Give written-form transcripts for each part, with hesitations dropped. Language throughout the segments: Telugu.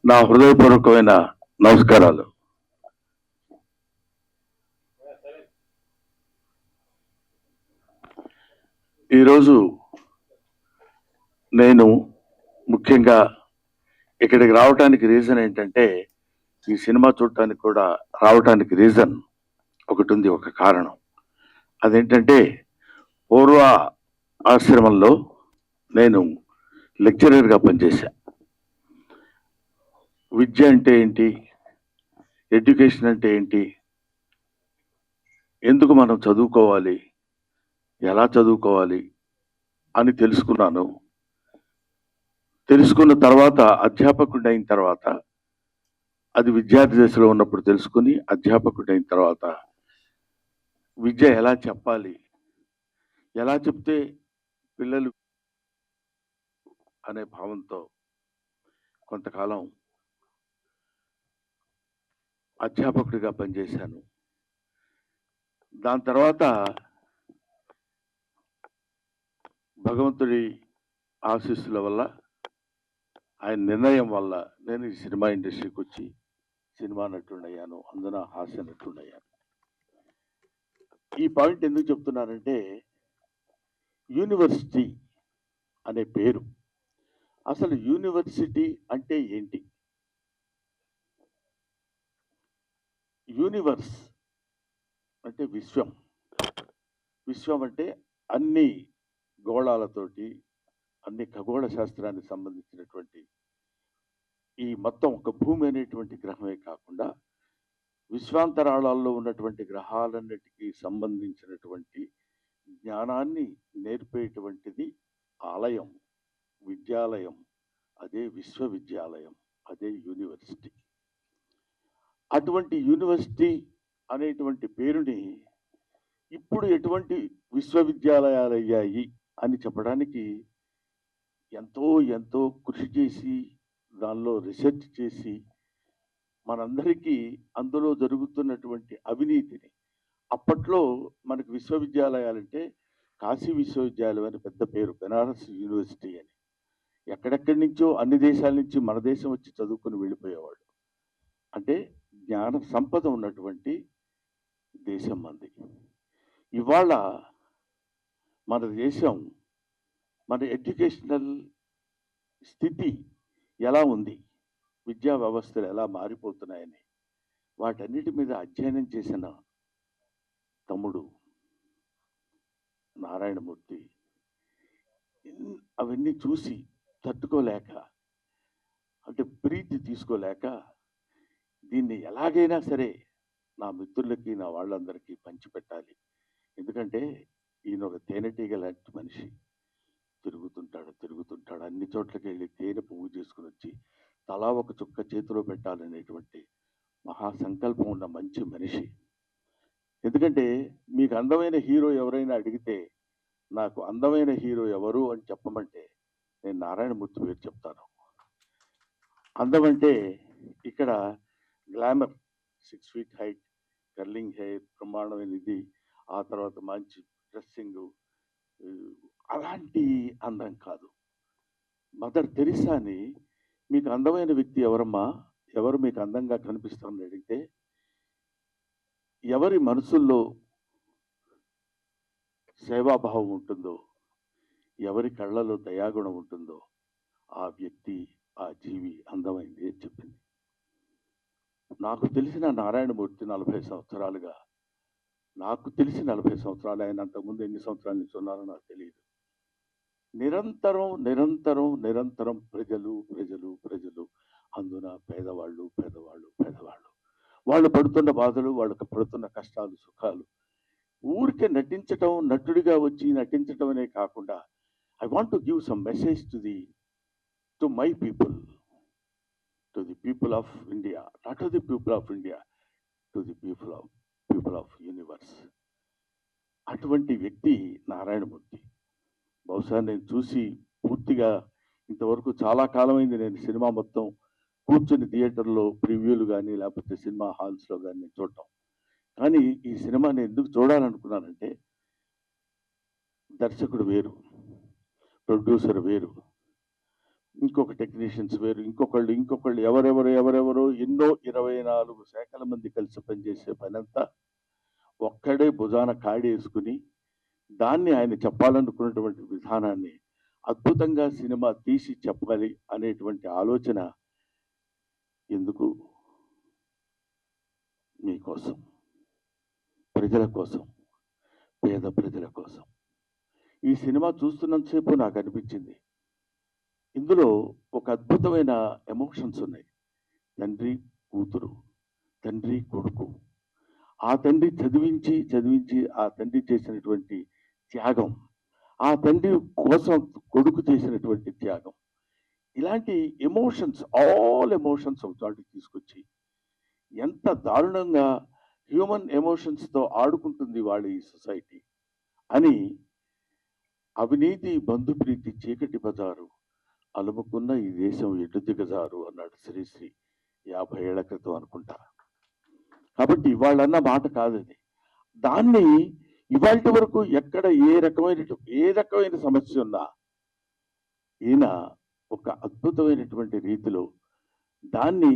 నా హృదయపూర్వకమైన నమస్కారాలు. ఈరోజు నేను ముఖ్యంగా ఇక్కడికి రావడానికి రీజన్ ఏంటంటే, ఈ సినిమా చూడటానికి కూడా రావడానికి రీజన్ ఒకటి ఉంది, ఒక కారణం. అదేంటంటే, పూర్వ ఆశ్రమంలో నేను లెక్చరర్గా పనిచేశా. విద్య అంటే ఏంటి, ఎడ్యుకేషన్ అంటే ఏంటి, ఎందుకు మనం చదువుకోవాలి, ఎలా చదువుకోవాలి అని తెలుసుకున్నాను. తెలుసుకున్న తర్వాత అధ్యాపకుడు అయిన తర్వాత, అది విద్యార్థి దశలో ఉన్నప్పుడు తెలుసుకుని అధ్యాపకుడు అయిన తర్వాత విద్య ఎలా చెప్పాలి, ఎలా చెప్తే పిల్లలు అనే భావంతో కొంతకాలం అధ్యాపకుడిగా పనిచేశాను. దాని తర్వాత భగవంతుడి ఆశీస్సుల వల్ల, ఆయన నిర్ణయం వల్ల నేను ఈ సినిమా ఇండస్ట్రీకి వచ్చి సినిమా నటుడయ్యాను, అందున హాస్య నటుడయ్యాను. ఈ పాయింట్ ఎందుకు చెప్తున్నానంటే, యూనివర్సిటీ అనే పేరు, అసలు యూనివర్సిటీ అంటే ఏంటి? యూనివర్స్ అంటే విశ్వం. విశ్వం అంటే అన్ని గోళాలతోటి, అన్ని ఖగోళ శాస్త్రానికి సంబంధించినటువంటి ఈ మొత్తం ఒక భూమి అనేటువంటి గ్రహమే కాకుండా విశ్వాంతరాళాల్లో ఉన్నటువంటి గ్రహాలన్నిటికీ సంబంధించినటువంటి జ్ఞానాన్ని నేర్పేటువంటిది ఆలయం, విద్యాలయం. అదే విశ్వవిద్యాలయం, అదే యూనివర్సిటీ. అటువంటి యూనివర్సిటీ అనేటువంటి పేరుని ఇప్పుడు ఎటువంటి విశ్వవిద్యాలయాలు అయ్యాయి అని చెప్పడానికి ఎంతో ఎంతో కృషి చేసి, దానిలో రీసెర్చ్ చేసి, మనందరికీ అందులో జరుగుతున్నటువంటి అవినీతిని, అప్పట్లో మనకు విశ్వవిద్యాలయాలంటే కాశీ విశ్వవిద్యాలయం అని పెద్ద పేరు, బెనారస్ యూనివర్సిటీ అని. ఎక్కడెక్కడి నుంచో అన్ని దేశాల నుంచి మన దేశం వచ్చి చదువుకుని వెళ్ళిపోయేవాళ్ళు. అంటే జ్ఞాన సంపద ఉన్నటువంటి దేశం మంది. ఇవాళ మన దేశం, మన ఎడ్యుకేషనల్ స్థితి ఎలా ఉంది, విద్యా వ్యవస్థలు ఎలా మారిపోతున్నాయని వాటన్నిటి మీద అధ్యయనం చేసిన తమ్ముడు నారాయణమూర్తి అవన్నీ చూసి తట్టుకోలేక, అంటే ప్రీతి తీసుకోలేక, దీన్ని ఎలాగైనా సరే నా మిత్రులకి, నా వాళ్ళందరికీ పంచిపెట్టాలి. ఎందుకంటే ఈయన ఒక తేనెటీగ లాంటి మనిషి. తిరుగుతుంటాడు అన్ని చోట్లకి వెళ్ళి తేనె పువ్వు చేసుకుని వచ్చి తలా ఒక చుక్క చేతిలో పెట్టాలనేటువంటి మహాసంకల్పం ఉన్న మంచి మనిషి. ఎందుకంటే మీకు అందమైన హీరో ఎవరైనా అడిగితే, నాకు అందమైన హీరో ఎవరు అని చెప్పమంటే నేను నారాయణమూర్తి పేరు చెప్తాను. అందం అంటే ఇక్కడ glamour, 6 feet height, curling hair, బ్రహ్మాండమైన ఇది, ఆ తర్వాత మంచి డ్రెస్సింగ్, అలాంటి అందం కాదు. మదర్ తెరిసాని, మీకు అందమైన వ్యక్తి ఎవరమ్మా, ఎవరు మీకు అందంగా కనిపిస్తారని అడిగితే, ఎవరి మనసుల్లో సేవాభావం ఉంటుందో, ఎవరి కళ్ళలో దయాగుణం ఉంటుందో ఆ వ్యక్తి, ఆ జీవి అందమైంది అని చెప్పింది. నాకు తెలిసిన నారాయణమూర్తి 40 సంవత్సరాలుగా, నాకు తెలిసి 40 సంవత్సరాలు, ఆయన అంతకుముందు ఎన్ని సంవత్సరాల నుంచి ఉన్నారో నాకు తెలియదు. నిరంతరం నిరంతరం నిరంతరం ప్రజలు ప్రజలు ప్రజలు, అందున పేదవాళ్ళు పేదవాళ్ళు పేదవాళ్ళు, వాళ్ళు పడుతున్న బాధలు, వాళ్ళకి పడుతున్న కష్టాలు సుఖాలు, ఊరికే నటించటం, నటుడిగా వచ్చి నటించటం అనే కాకుండా, I want to give some message to my people, to the people of India, not to the people of India, to the people of universe. అటువంటి వ్యక్తి నారాయణమూర్తి. బహుశా నేను చూసి పూర్తిగా ఇంతవరకు చాలా కాలమైంది నేను సినిమా మొత్తం కూర్చొని థియేటర్లో ప్రివ్యూలు కానీ లేకపోతే సినిమా హాల్స్లో కానీ నేను చూడటం. కానీ ఈ సినిమాని ఎందుకు చూడాలనుకున్నానంటే, దర్శకుడు వేరు, ప్రొడ్యూసర్ వేరు, ఇంకొక టెక్నీషియన్స్ వేరు, ఇంకొకళ్ళు ఎవరెవరో ఎన్నో 24 శాఖల మంది కలిసి పనిచేసే పనంతా ఒక్కడే భుజాన కాడేసుకుని దాన్ని ఆయన చెప్పాలనుకున్నటువంటి విధానాన్ని అద్భుతంగా సినిమా తీసి చెప్పాలి అనేటువంటి ఆలోచన ఎందుకు? మీకోసం, ప్రజల కోసం, పేద ప్రజల కోసం. ఈ సినిమా చూస్తున్నంతసేపు నాకు అనిపించింది, ఇందులో ఒక అద్భుతమైన ఎమోషన్స్ ఉన్నాయి. తండ్రి కూతురు, తండ్రి కొడుకు, ఆ తండ్రి చదివించి ఆ తండ్రి చేసినటువంటి త్యాగం, ఆ తండ్రి కోసం కొడుకు చేసినటువంటి త్యాగం, ఇలాంటి ఎమోషన్స్, ఆల్ ఎమోషన్స్ ఒక చోటికి తీసుకొచ్చి ఎంత దారుణంగా హ్యూమన్ ఎమోషన్స్తో ఆడుకుంటుంది వాళ్ళ ఈ సొసైటీ అని, అవినీతి బంధుప్రీతి చీకటి బజారు అలుముకున్న ఈ దేశం ఎటు దిగజారు అన్నాడు శ్రీశ్రీ 50 ఏళ్ల క్రితం అనుకుంటా. కాబట్టి ఇవాళన్న మాట కాదది. దాన్ని ఇవాళ వరకు ఎక్కడ ఏ రకమైన సమస్య ఉన్నా ఈయన ఒక అద్భుతమైనటువంటి రీతిలో దాన్ని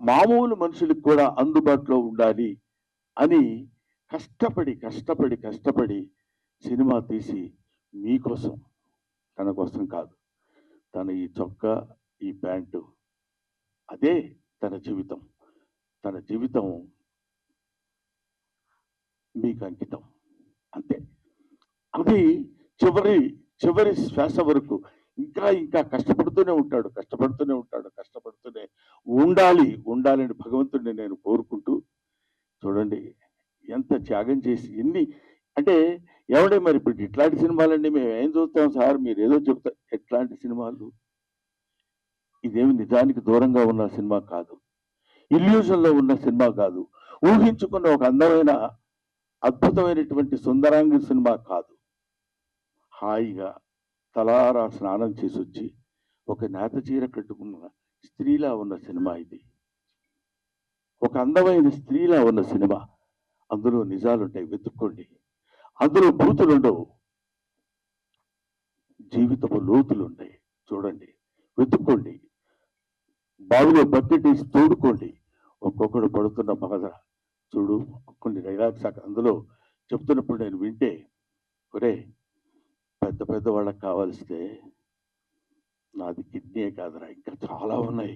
మామూలు మనుషులకు కూడా అందుబాటులో ఉండాలి అని కష్టపడి సినిమా తీసి మీకోసం, తన కోసం కాదు, తన ఈ చొక్కా, ఈ ప్యాంటు, అదే తన జీవితం మీకు అంకితం, అంతే. అది చివరి శ్వాస వరకు ఇంకా కష్టపడుతూనే ఉండాలని భగవంతుడిని నేను కోరుకుంటూ, చూడండి ఎంత త్యాగం చేసి ఎన్ని అంటే, ఎవడే మరి ఇప్పుడు ఇట్లాంటి సినిమాలండి మేము ఏం చూస్తాం సార్, మీరు ఏదో చెప్తారు. ఎట్లాంటి సినిమాలు? ఇదేమి నిజానికి దూరంగా ఉన్న సినిమా కాదు, ఇల్యూజన్లో ఉన్న సినిమా కాదు, ఊహించుకున్న ఒక అందమైన అద్భుతమైనటువంటి సుందరాంగి సినిమా కాదు. హాయిగా తలారా స్నానం చేసి వచ్చి ఒక నేత చీర కట్టుకున్న స్త్రీలా ఉన్న సినిమా ఇది, ఒక అందమైన స్త్రీలా ఉన్న సినిమా. అందులో నిజాలుంటాయి, వెతుక్కోండి. అందులో బూతులుండవు, జీవితపు లోతులుంటాయి. చూడండి, వెతుక్కోండి, బావిలో బకెట్ వేసి తోడుకోండి. ఒక్కొక్కడు పడుతున్న బాధ చూడు. కొన్ని డైలాగ్స్ అందులో చెప్తున్నప్పుడు నేను వింటే, ఒరే పెద్ద వాళ్ళకి కావాల్స్తే నాది కిడ్నీ కాదురా, ఇంకా చాలా ఉన్నాయి,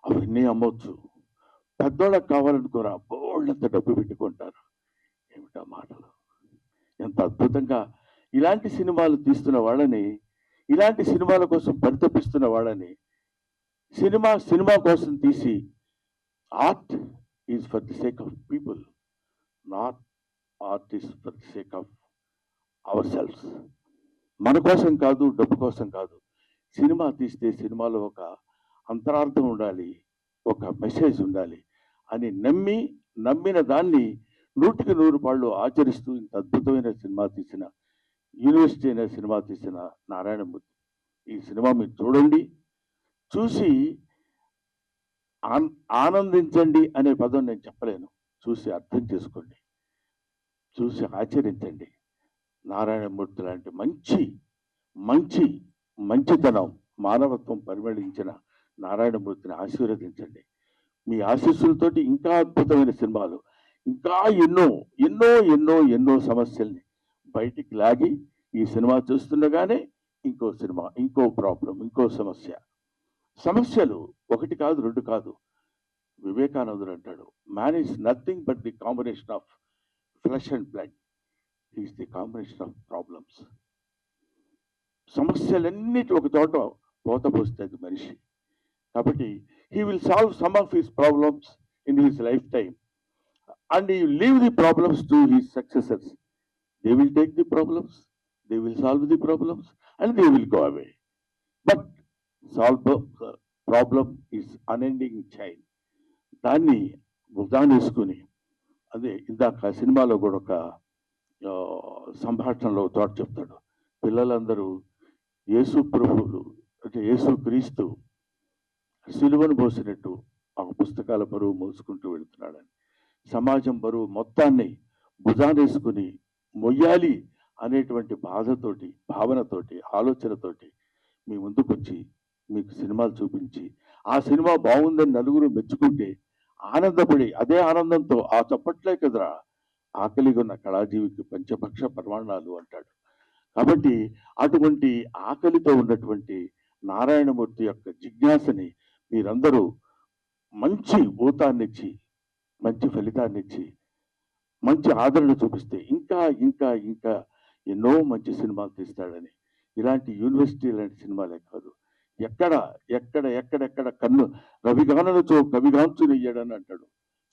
అవన్నీ అమ్మొచ్చు. పెద్దోళ్ళకి కావాలనుకోరా, బోళ్ళంత డబ్బు పెట్టుకుంటారు. ఏమిటా మాటలు! ఎంత అద్భుతంగా ఇలాంటి సినిమాలు తీస్తున్న వాళ్ళని, ఇలాంటి సినిమాల కోసం పరితపిస్తున్న వాళ్ళని, సినిమా కోసం తీసి, art is for the sake of people, not art is for the sake of our selfs. మన కోసం కాదు, డబ్బు కోసం కాదు. సినిమా తీస్తే సినిమాలో ఒక అంతరార్థం ఉండాలి, ఒక మెసేజ్ ఉండాలి అని నమ్మిన దాన్ని 100కి 100 పాళ్ళు ఆచరిస్తూ ఇంత అద్భుతమైన సినిమా తీసిన, యూనివర్సిటీ అయిన సినిమా తీసిన నారాయణమూర్తి. ఈ సినిమా మీరు చూడండి, చూసి ఆనందించండి అనే పదం నేను చెప్పలేను. చూసి అర్థం చేసుకోండి, చూసి ఆచరించండి. నారాయణమూర్తి లాంటి మంచితనం, మానవత్వం పరిమళించిన నారాయణమూర్తిని ఆశీర్వదించండి. మీ ఆశీస్సులతోటి ఇంకా అద్భుతమైన సినిమాలు, ఇంకా ఎన్నో సమస్యల్ని బయటికి లాగి, ఈ సినిమా చూస్తుండగానే ఇంకో సినిమా, ఇంకో ప్రాబ్లం, ఇంకో సమస్యలు 1 కాదు 2 కాదు. వివేకానందుడు అంటాడు, man is nothing but the combination of flesh and blood, is the combination of problems. సమస్యలన్నిటి ఒక చోట పోతపోస్తుంది మనిషి. కాబట్టి he will solve some of his problems in his lifetime and he will leave the problems to his successors. They will take the problems, they will solve the problems and they will go away. But problem is unending chain. దాన్ని భుజానేసుకుని, అదే ఇందాక సినిమాలో కూడా ఒక సంభాషణలో చోట చెప్తాడు, పిల్లలందరూ యేసు ప్రభువులు అంటే యేసు క్రీస్తు సిలువను మోసినట్టు ఆ పుస్తకాల బరువు మోసుకుంటూ వెళుతున్నాడని, సమాజం బరువు మొత్తాన్ని భుజానేసుకుని మొయ్యాలి అనేటువంటి బాధతోటి, భావనతోటి, ఆలోచనతోటి మీ ముందుకొచ్చి మీకు సినిమాలు చూపించి ఆ సినిమా బాగుందని నలుగురు మెచ్చుకుంటే ఆనందపడి అదే ఆనందంతో ఆ చప్పట్లే కదరా ఆకలిగా ఉన్న కళాజీవికి పంచపక్ష ప్రమాణాలు అంటాడు. కాబట్టి అటువంటి ఆకలితో ఉన్నటువంటి నారాయణమూర్తి యొక్క జిజ్ఞాసని మీరందరూ మంచి ఊతాన్నిచ్చి మంచి ఫలితాన్నిచ్చి మంచి ఆదరణ చూపిస్తే ఇంకా ఇంకా ఇంకా ఎన్నో మంచి సినిమాలు తీస్తాడని, ఇలాంటి యూనివర్సిటీ లాంటి సినిమాలే కాదు, ఎక్కడ ఎక్కడెక్కడ కన్ను రవిగానలతో కవిగాంచునయ్యాడని అంటాడు.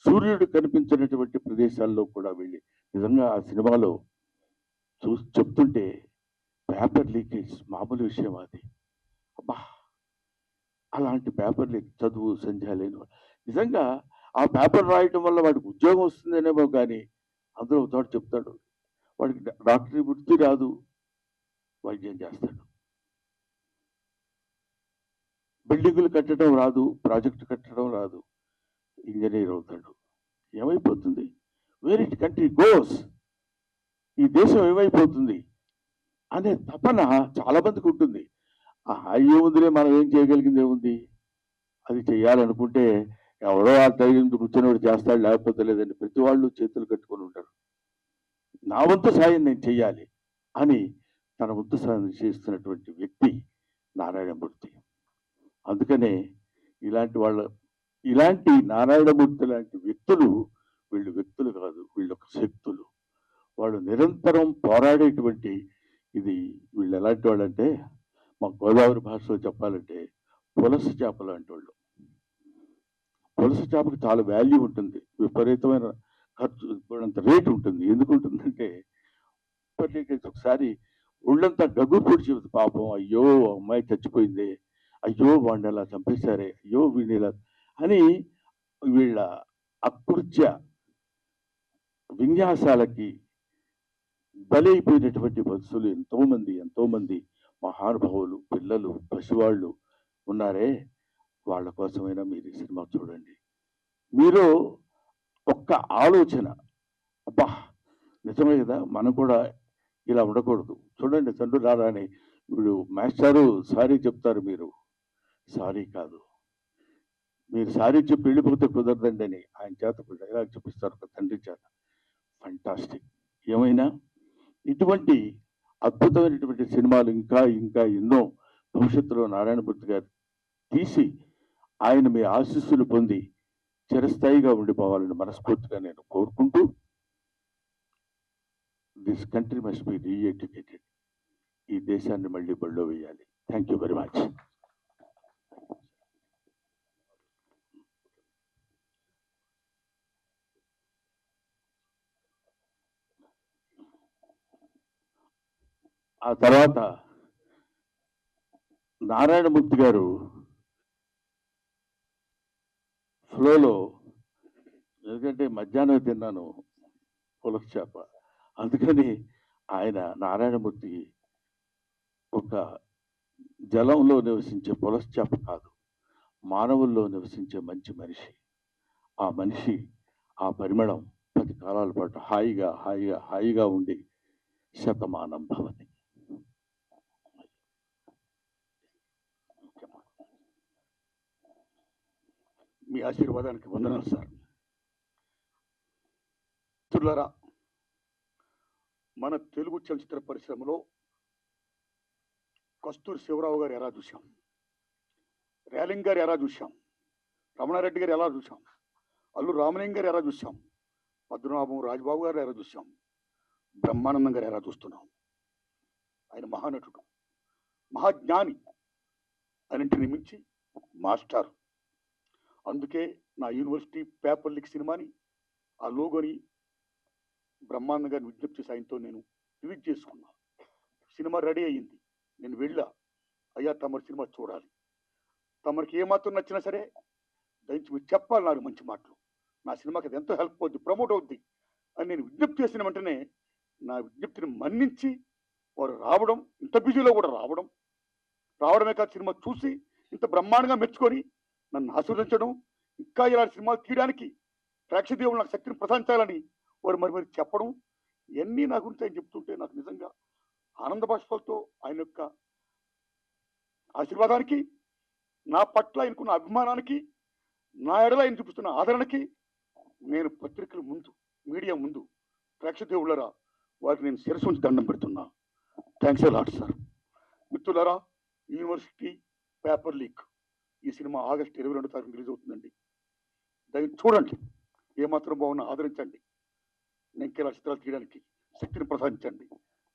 సూర్యుడు కనిపించినటువంటి ప్రదేశాల్లో కూడా వెళ్ళి నిజంగా ఆ సినిమాలో చూసి చెప్తుంటే పేపర్ లీకేజ్ మామూలు విషయం అది. అబ్బా, అలాంటి పేపర్ లీక్ చదువు సంధ్య లేని నిజంగా ఆ పేపర్ రాయటం వల్ల వాడికి ఉద్యోగం వస్తుందనేమో కానీ అందులో ఒక చోట చెప్తాడు వాడికి డాక్టరీ వృత్తి రాదు, వైద్యం చేస్తాడు. బిల్డింగులు కట్టడం రాదు, ప్రాజెక్టు కట్టడం రాదు, ఇంజనీర్ అవుతాడు. ఏమైపోతుంది? వేర్ ఇట్ కంట్రీ గోస్, ఈ దేశం ఏమైపోతుంది అనే తపన చాలా మందికి ఉంటుంది. ఏముందిలే, మనం ఏం చేయగలిగింది ఏముంది, అది చేయాలనుకుంటే ఎవరో ఆ టైం కూర్చొని చేస్తాడు, లేకపోతే లేదండి. ప్రతి వాళ్ళు చేతులు కట్టుకొని ఉంటారు. నా వంతు సాయం నేను చెయ్యాలి అని తన వంతు సాయం చేస్తున్నటువంటి వ్యక్తి నారాయణమూర్తి. అందుకనే ఇలాంటి నారాయణమూర్తి లాంటి వ్యక్తులు, వీళ్ళు వ్యక్తులు కాదు, వీళ్ళు ఒక శక్తులు. వాళ్ళు నిరంతరం పోరాడేటువంటి ఇది. వీళ్ళు ఎలాంటి వాళ్ళు అంటే, మా గోదావరి భాషలో చెప్పాలంటే పులస చేపలు లాంటి వాళ్ళు. పులస చేపకి చాలా వాల్యూ ఉంటుంది, విపరీతమైన ఖర్చు, అంత రేటు ఉంటుంది. ఎందుకు ఉంటుందంటే ఒకసారి ఒళ్ళంతా గగ్గు పొడిచేది. పాపం, అయ్యో అమ్మాయి చచ్చిపోయింది, అయ్యో వాడిని అలా చంపేశారే, అయ్యో వీడిని ఇలా అని వీళ్ళ అకృత్య విన్యాసాలకి బలైపోయినటువంటి మనుషులు ఎంతో మంది మహానుభావులు, పిల్లలు, పసివాళ్ళు ఉన్నారే. వాళ్ళ కోసమైనా మీరు ఈ సినిమా చూడండి. మీరు ఒక్క ఆలోచన, అబ్బా నిజమే కదా, మనం కూడా ఇలా ఉండకూడదు. చూడండి, తండ్రి రాని వీడు మాస్టారు సారీ చెప్తారు, మీరు సారీ కాదు, మీరు సారీ చెప్పి వెళ్ళిపోతే కుదరదండి అని ఆయన చేత డైలాగ్ చూపిస్తారు ఒక తండ్రి చేత. ఫంటాస్టిక్. ఏమైనా ఇటువంటి అద్భుతమైనటువంటి సినిమాలు ఇంకా ఇంకా ఎన్నో భవిష్యత్తులో నారాయణమూర్తి గారు తీసి ఆయన మీ ఆశీస్సులు పొంది చిరస్థాయిగా ఉండిపోవాలని మనస్ఫూర్తిగా నేను కోరుకుంటూ, దిస్ కంట్రీ మస్ట్ బి రీఎడ్యుకేటెడ్. ఈ దేశాన్ని మళ్ళీ బడిలో వేయాలి. Thank you very much. ఆ తర్వాత నారాయణమూర్తి గారు ఫ్లోలో, ఎందుకంటే మధ్యాహ్నం తిన్నాను పులస చేప, అందుకని ఆయన నారాయణమూర్తి ఒక జలంలో నివసించే పులస చేప కాదు, మానవుల్లో నివసించే మంచి మనిషి. ఆ మనిషి, ఆ పరిమళం 10 కాలాల పాటు హాయిగా హాయిగా హాయిగా ఉండి శతమానం భవతి. మీ ఆశీర్వాదానికి వందనాలు సార్. మిత్రులారా, మన తెలుగు చలచిత్ర పరిశ్రమలో కస్తూరి శివరావు గారు ఎలా చూశాం, రేలింగ్ గారు ఎలా చూశాం, రమణారెడ్డి గారు ఎలా చూశాం, అల్లు రామలింగ గారు ఎలా చూశాం, పద్మనాభం రాజబాబు గారు ఎలా చూశాం, బ్రహ్మానందం గారు ఎలా చూస్తున్నాం. ఆయన మహానటుడు, మహాజ్ఞాని, అన్నింటిని మించి మాస్టర్. అందుకే నా యూనివర్సిటీ పేపర్ లీక్ సినిమాని, ఆ లోగోని బ్రహ్మానందం గారిని విజ్ఞప్తి సాయంతో నేను రిలీజ్ చేసుకున్నా. సినిమా రెడీ అయ్యింది. నేను వెళ్ళా, అయ్యా తమరి సినిమా చూడాలి, తమరికి ఏమాత్రం నచ్చినా సరే దయచి మీరు చెప్పాలి నాకు మంచి మాటలు, నా సినిమాకి అది ఎంతో హెల్ప్ అవుద్ది, ప్రమోట్ అవుద్ది అని నేను విజ్ఞప్తి చేసిన వెంటనే నా విజ్ఞప్తిని మన్నించి వారు రావడం, ఇంత బిజీలో కూడా రావడమే కాదు, సినిమా చూసి ఇంత బ్రహ్మాండంగా మెచ్చుకొని నన్ను ఆశీర్వదించడం, ఇంకా ఇలాంటి సినిమాలు తీయడానికి ప్రేక్షదేవులు నాకు శక్తిని ప్రసాదించాలని వారు మరి చెప్పడం, ఇవన్నీ నా గురించి ఆయన చెప్తుంటే నాకు నిజంగా ఆనంద బాష్పాలతో ఆయన యొక్క ఆశీర్వాదానికి నా పట్ల ఆయనకున్న అభిమానానికి, నా ఎడల ఆయన చూపిస్తున్న ఆదరణకి నేను పత్రికల ముందు, మీడియా ముందు, ప్రేక్షక దేవుళ్ళరా వారికి నేను శిరస్సు ఉంచి దండం పెడుతున్నా. Thanks lot sir. మిత్రులారా, యూనివర్సిటీ పేపర్ లీక్ ఈ సినిమా ఆగస్టు 22 తారీఖున రిలీజ్ అవుతుందండి. దయచేసి చూడండి, ఏమాత్రం బాగున్నా ఆదరించండి. నేను ఇంకేలా చిత్రాలు తీయడానికి శక్తిని ప్రసాదించండి.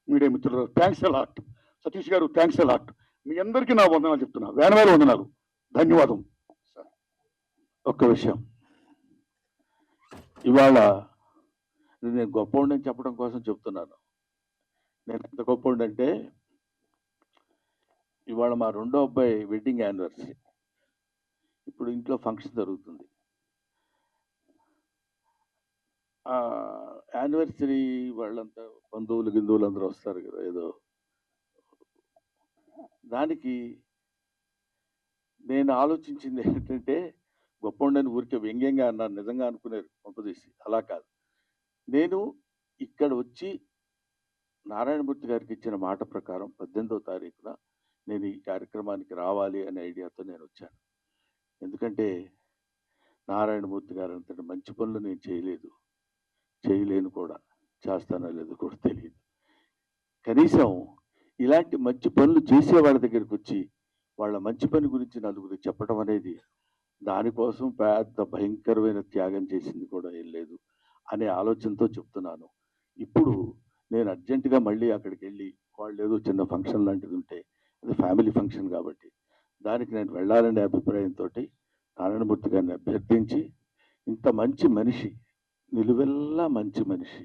మీడియా మిత్రులు థ్యాంక్స్ లాట్. సతీష్ గారు థ్యాంక్స్ లాట్. మీ అందరికీ నా వందనాలు చెప్తున్నా, వేల వందనాలు. ధన్యవాదం సార్. ఒక్క విషయం, ఇవాళ నేను గొప్పవాడిని చెప్పడం కోసం చెప్తున్నాను. నేను ఎంత గొప్పవాడిని అంటే, ఇవాళ మా రెండో అబ్బాయి వెడ్డింగ్ యానివర్సరీ. ఇప్పుడు ఇంట్లో ఫంక్షన్ జరుగుతుంది. యానివర్సరీ వాళ్ళంతా బంధువులు అందరూ వస్తారు కదా, ఏదో దానికి నేను ఆలోచించింది ఏంటంటే, గొప్పవాడిని ఊరికే వ్యంగ్యంగా అన్నాను, నిజంగా అనుకునేది పంపదీసి. అలా కాదు, నేను ఇక్కడ వచ్చి నారాయణమూర్తి గారికి ఇచ్చిన మాట ప్రకారం 18వ తారీఖున నేను ఈ కార్యక్రమానికి రావాలి అనే ఐడియాతో నేను వచ్చాను. ఎందుకంటే నారాయణమూర్తి గారు అంతటి మంచి పనులు నేను చేయలేను కూడా, చేస్తానో లేదో కూడా తెలియదు. కనీసం ఇలాంటి మంచి పనులు చేసే వాళ్ళ దగ్గరికి వచ్చి వాళ్ళ మంచి పని గురించి నలుగురికి చెప్పడం అనేది, దానికోసం పెద్ద భయంకరమైన త్యాగం చేసింది కూడా ఏం లేదు అనే ఆలోచనతో చెప్తున్నాను. ఇప్పుడు నేను అర్జెంటుగా మళ్ళీ అక్కడికి వెళ్ళి, వాళ్ళు ఏదో చిన్న ఫంక్షన్ లాంటిది ఉంటే, అది ఫ్యామిలీ ఫంక్షన్ కాబట్టి దానికి నేను వెళ్ళాలనే అభిప్రాయంతో నారాయణమూర్తి గారిని అభ్యర్థించి, ఇంత మంచి మనిషి, నిలువెల్లా మంచి మనిషి,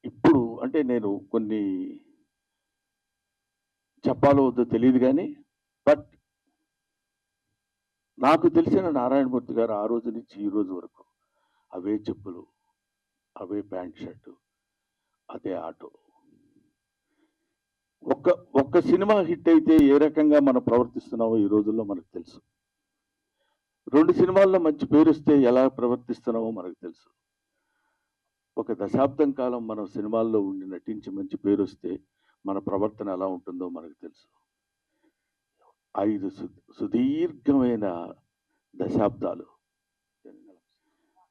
ఇప్పుడు అంటే నేను కొన్ని చెప్పాలో వద్దో తెలియదు కానీ, బట్ నాకు తెలిసిన నారాయణమూర్తి గారు ఆ రోజు నుంచి ఈ రోజు వరకు అవే చెప్పులు, అవే ప్యాంట్ షర్టు, అదే ఆటో. ఒక్క సినిమా హిట్ అయితే ఏ రకంగా మనం ప్రవర్తిస్తున్నామో ఈ రోజుల్లో మనకు తెలుసు. 2 సినిమాల్లో మంచి పేరు వస్తే ఎలా ప్రవర్తిస్తున్నామో మనకు తెలుసు. ఒక దశాబ్దం కాలం మనం సినిమాల్లో ఉండి నటించి మంచి పేరు వస్తే మన ప్రవర్తన ఎలా ఉంటుందో మనకు తెలుసు. 5 సుదీర్ఘమైన దశాబ్దాలు,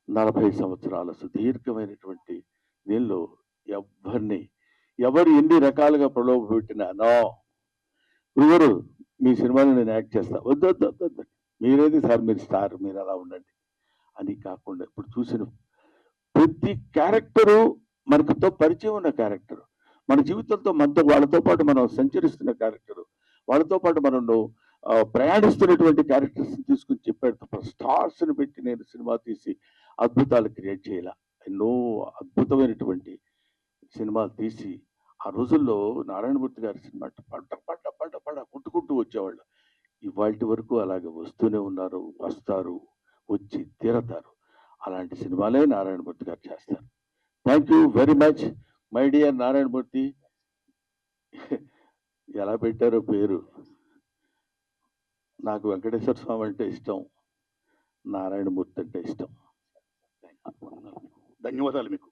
40 సంవత్సరాల సుదీర్ఘమైనటువంటి దీనిలో ఎవరు ఎన్ని రకాలుగా ప్రలోభ పెట్టినా, నో గురుగారు మీ సినిమాలో నేను యాక్ట్ చేస్తా, వద్దు మీరేది సార్, మీరు స్టార్, మీరు అలా ఉండండి అని కాకుండా, ఇప్పుడు చూసిన ప్రతి క్యారెక్టరు మనకుతో పరిచయం ఉన్న క్యారెక్టర్, మన జీవితంతో వాళ్ళతో పాటు మనం సంచరిస్తున్న క్యారెక్టర్, వాళ్ళతో పాటు మనం ప్రయాణిస్తున్నటువంటి క్యారెక్టర్స్ తీసుకుని చెప్పాడు తప్ప స్టార్స్ని పెట్టి నేను సినిమా తీసి అద్భుతాలు క్రియేట్ చేయాల. ఎన్నో అద్భుతమైనటువంటి సినిమాలు తీసి ఆ రోజుల్లో నారాయణమూర్తి గారి సినిమా పడ్డ కుట్టుకుంటూ వచ్చేవాళ్ళు. ఇవాళ వరకు అలాగే వస్తూనే ఉన్నారు, వస్తారు, వచ్చి తీరతారు. అలాంటి సినిమాలే నారాయణమూర్తి గారు చేస్తారు. Thank you very much my dear Narayanamurthy. ఎలా పెట్టారో పేరు, నాకు వెంకటేశ్వర స్వామి అంటే ఇష్టం, నారాయణమూర్తి అంటే ఇష్టం. ధన్యవాదాలు మీకు.